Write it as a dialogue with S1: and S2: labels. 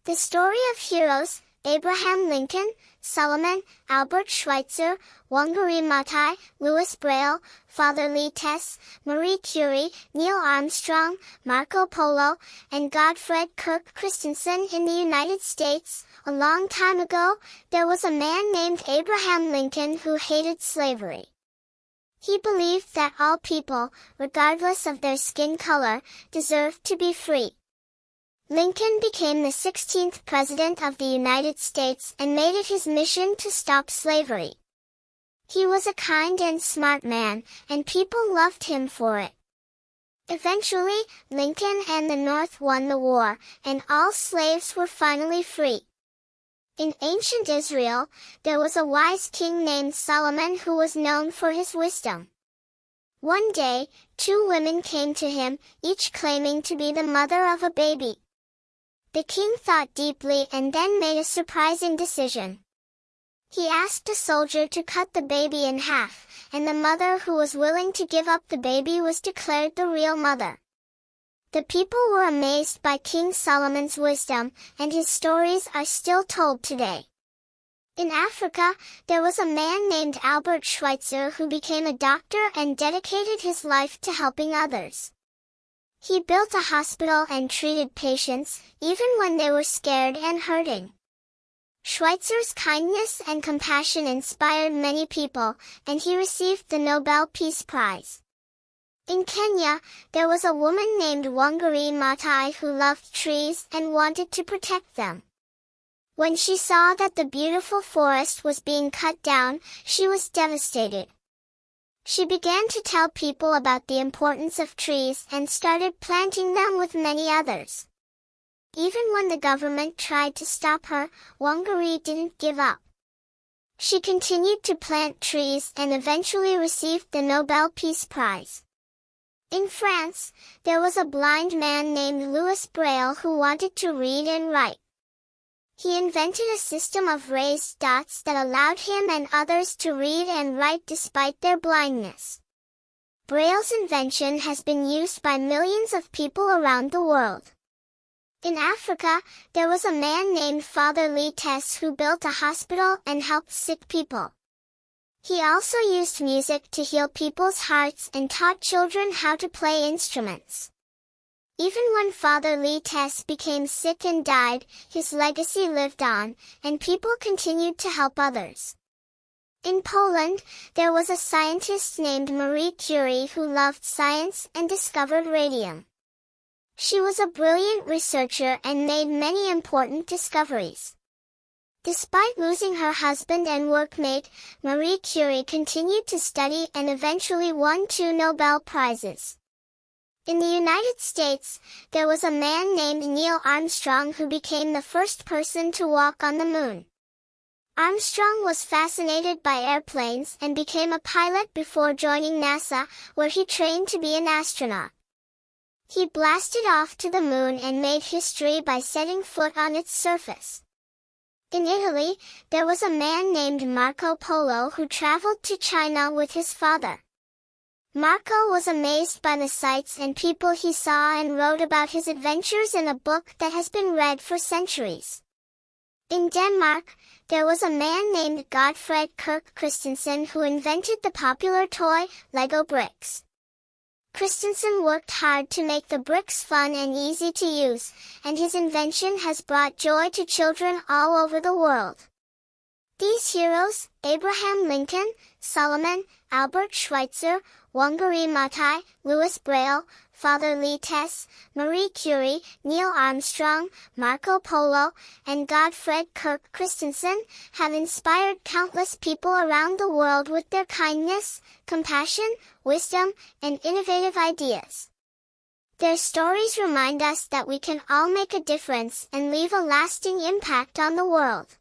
S1: The story of heroes, Abraham Lincoln, Solomon, Albert Schweitzer, Wangari Maathai, Louis Braille, Father Lee Tess, Marie Curie, Neil Armstrong, Marco Polo, and Gottfried Kirk Christensen. In the United States, a long time ago, there was a man named Abraham Lincoln who hated slavery. He believed that all people, regardless of their skin color, deserved to be free. Lincoln became the 16th President of the United States and made it his mission to stop slavery. He was a kind and smart man, and people loved him for it. Eventually, Lincoln and the North won the war, and all slaves were finally free. In ancient Israel, there was a wise king named Solomon who was known for his wisdom. One day, two women came to him, each claiming to be the mother of a baby. The king thought deeply and then made a surprising decision. He asked a soldier to cut the baby in half, and the mother who was willing to give up the baby was declared the real mother. The people were amazed by King Solomon's wisdom, and his stories are still told today. In Africa, there was a man named Albert Schweitzer who became a doctor and dedicated his life to helping others. He built a hospital and treated patients, even when they were scared and hurting. Schweitzer's kindness and compassion inspired many people, and he received the Nobel Peace Prize. In Kenya, there was a woman named Wangari Maathai who loved trees and wanted to protect them. When she saw that the beautiful forest was being cut down, she was devastated. She began to tell people about the importance of trees and started planting them with many others. Even when the government tried to stop her, Wangari didn't give up. She continued to plant trees and eventually received the Nobel Peace Prize. In France, there was a blind man named Louis Braille who wanted to read and write. He invented a system of raised dots that allowed him and others to read and write despite their blindness. Braille's invention has been used by millions of people around the world. In Africa, there was a man named Father Lee Tess who built a hospital and helped sick people. He also used music to heal people's hearts and taught children how to play instruments. Even when Father Lee Tess became sick and died, his legacy lived on, and people continued to help others. In Poland, there was a scientist named Marie Curie who loved science and discovered radium. She was a brilliant researcher and made many important discoveries. Despite losing her husband and workmate, Marie Curie continued to study and eventually won 2 Nobel Prizes. In the United States, there was a man named Neil Armstrong who became the first person to walk on the moon. Armstrong was fascinated by airplanes and became a pilot before joining NASA, where he trained to be an astronaut. He blasted off to the moon and made history by setting foot on its surface. In Italy, there was a man named Marco Polo who traveled to China with his father. Marco was amazed by the sights and people he saw and wrote about his adventures in a book that has been read for centuries. In Denmark, there was a man named Gottfried Kirk Christensen who invented the popular toy, Lego bricks. Christensen worked hard to make the bricks fun and easy to use, and his invention has brought joy to children all over the world. These heroes, Abraham Lincoln, Solomon, Albert Schweitzer, Wangari Maathai, Louis Braille, Father Lee Tess, Marie Curie, Neil Armstrong, Marco Polo, and Gottfried Kirk Christensen, have inspired countless people around the world with their kindness, compassion, wisdom, and innovative ideas. Their stories remind us that we can all make a difference and leave a lasting impact on the world.